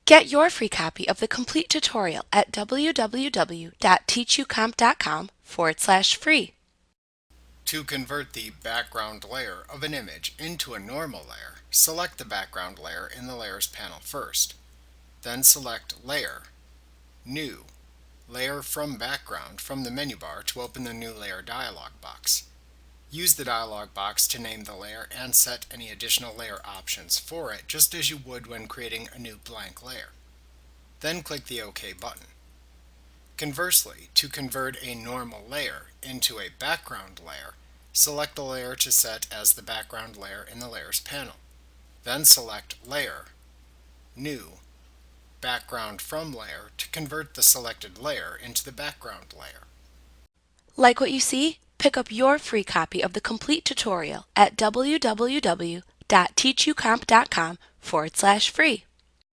Get your free copy of the complete tutorial at www.teachucomp.com/free. To convert the background layer of an image into a normal layer, select the background layer in the Layers panel first. Then select Layer, New, Layer from Background from the menu bar to open the New Layer dialog box. Use the dialog box to name the layer and set any additional layer options for it, just as you would when creating a new blank layer. Then click the OK button. Conversely, to convert a normal layer into a background layer, select the layer to set as the background layer in the Layers panel. Then select Layer, New, Background from Layer to convert the selected layer into the background layer. Like what you see? Pick up your free copy of the complete tutorial at www.teachucomp.com/free.